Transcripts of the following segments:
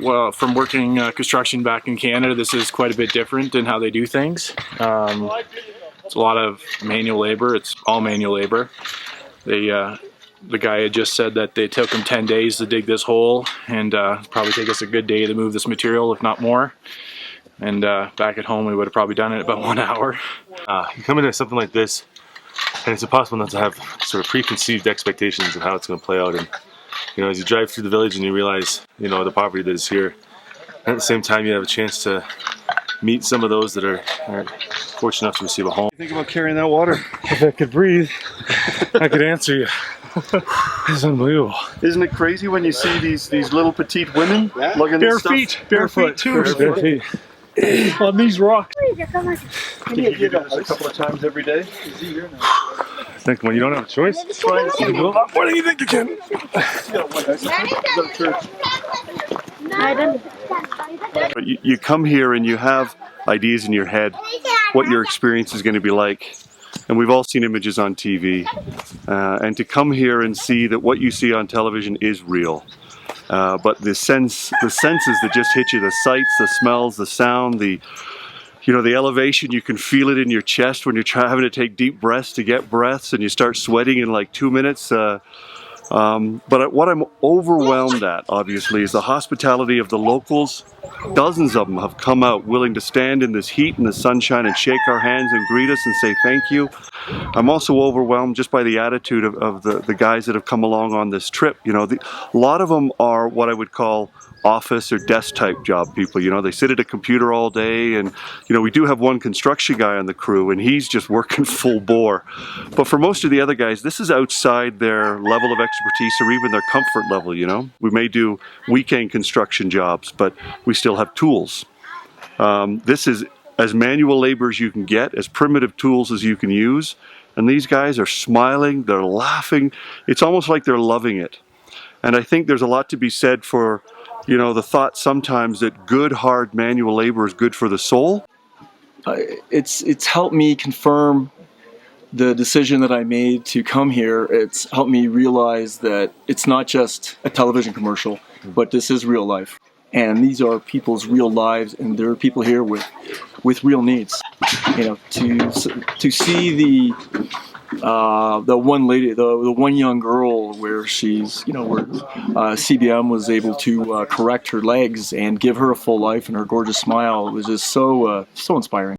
Well, from working construction back in Canada, this is quite a bit different in how they do things. It's a lot of manual labor. It's all manual labor. The guy had just said that they took him 10 days to dig this hole, and probably take us a good day to move this material, if not more. And back at home, we would have probably done it in about 1 hour. You come into something like this, and it's impossible not to have sort of preconceived expectations of how it's going to play out. And you know, as you drive through the village and you realize, you know, the poverty that is here, and at the same time you have a chance to meet some of those that are fortunate enough to receive a home. Think about carrying that water. If I could breathe, I could answer you. It's unbelievable. Isn't it crazy when you see these little petite women lugging this stuff? Barefoot too. Bare feet. On these rocks. Can you do this a couple of times every day? I think when you don't have a choice, you can do a lot more than you think you can. But you come here and you have ideas in your head what your experience is going to be like. And we've all seen images on TV. And to come here and see that what you see on television is real. But the senses that just hit you, the sights, the smells, the sound, the elevation, you can feel it in your chest when you're having to take deep breaths to get breaths and you start sweating in like 2 minutes. But what I'm overwhelmed at, obviously, is the hospitality of the locals. Dozens of them have come out willing to stand in this heat and the sunshine and shake our hands and greet us and say thank you. I'm also overwhelmed just by the attitude of the guys that have come along on this trip. You know, a lot of them are what I would call office or desk type job people. You know, they sit at a computer all day, and you know, we do have one construction guy on the crew and he's just working full bore. But for most of the other guys, this is outside their level of expertise or even their comfort level. You know, we may do weekend construction jobs, but we still have tools. This is as manual labor as you can get, as primitive tools as you can use, and these guys are smiling, they're laughing. It's almost like they're loving it. And I think there's a lot to be said for, you know, the thought sometimes that good, hard manual labor is good for the soul. It's helped me confirm the decision that I made to come here. It's helped me realize that it's not just a television commercial, but this is real life. And these are people's real lives, and there are people here with real needs. You know, to see the one lady, the one young girl, where she's, you know, where CBM was able to correct her legs and give her a full life and her gorgeous smile, it was just so inspiring.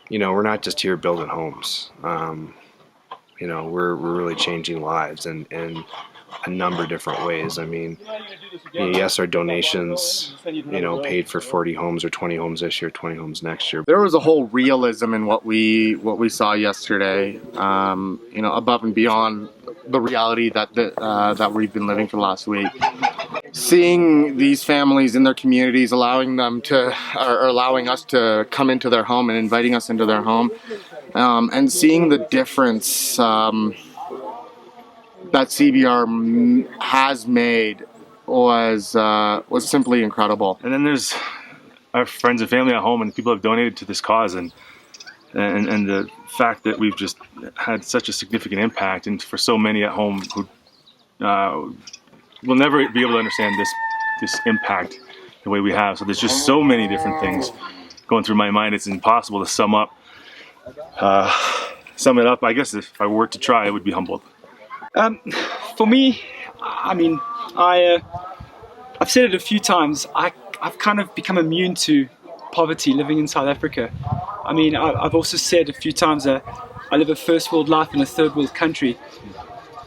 You know, we're not just here building homes. You know, we're really changing lives and a number of different ways. I mean, yes, our donations, you know, paid for 40 homes or 20 homes this year, 20 homes next year. There was a whole realism in what we saw yesterday, you know, above and beyond the reality that we've been living for the last week. Seeing these families in their communities, allowing us to come into their home and inviting us into their home, and seeing the difference that CBR has made was simply incredible. And then there's our friends and family at home, and people have donated to this cause, and the fact that we've just had such a significant impact, and for so many at home who will never be able to understand this impact the way we have. So there's just so many different things going through my mind. It's impossible to sum it up. I guess if I were to try, I would be humbled. For me, I mean, I've said it a few times, I've kind of become immune to poverty living in South Africa. I mean, I've also said a few times that I live a first world life in a third world country.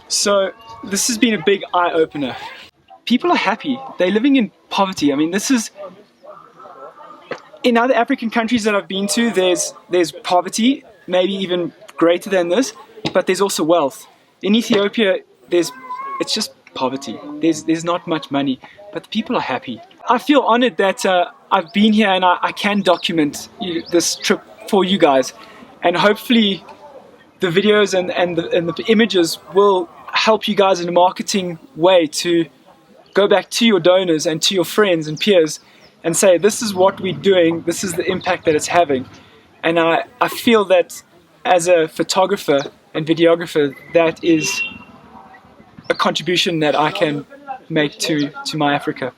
So this has been a big eye-opener. People are happy. They're living in poverty. I mean, this is... In other African countries that I've been to, there's poverty, maybe even greater than this, but there's also wealth. In Ethiopia, it's just poverty. There's not much money, but the people are happy. I feel honored that I've been here and I can document this trip for you guys, and hopefully the videos and the images will help you guys in a marketing way to go back to your donors and to your friends and peers and say, this is what we're doing, this is the impact that it's having. And I feel that as a photographer and videographer, that is a contribution that I can make to my Africa.